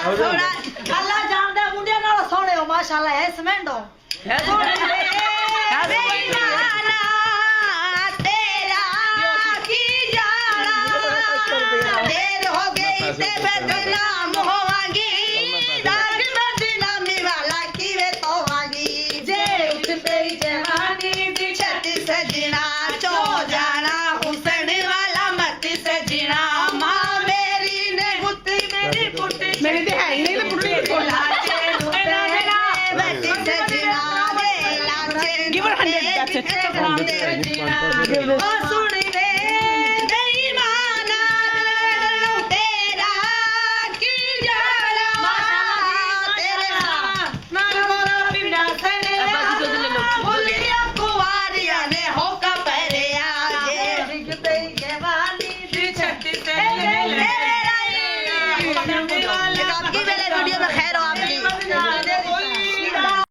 ਸੋਹਣਾ ਅੱਲਾ ਜਾਣਦਾ ਮੁੰਡਿਆਂ ਨਾਲ ਸੋਹਣੇ ਹੋ ਮਾਸ਼ਾਅੱਲਾ ਐ ਸਮੈਂਡੋ मेरी तो है ही नहीं तो putty give her 100 that's it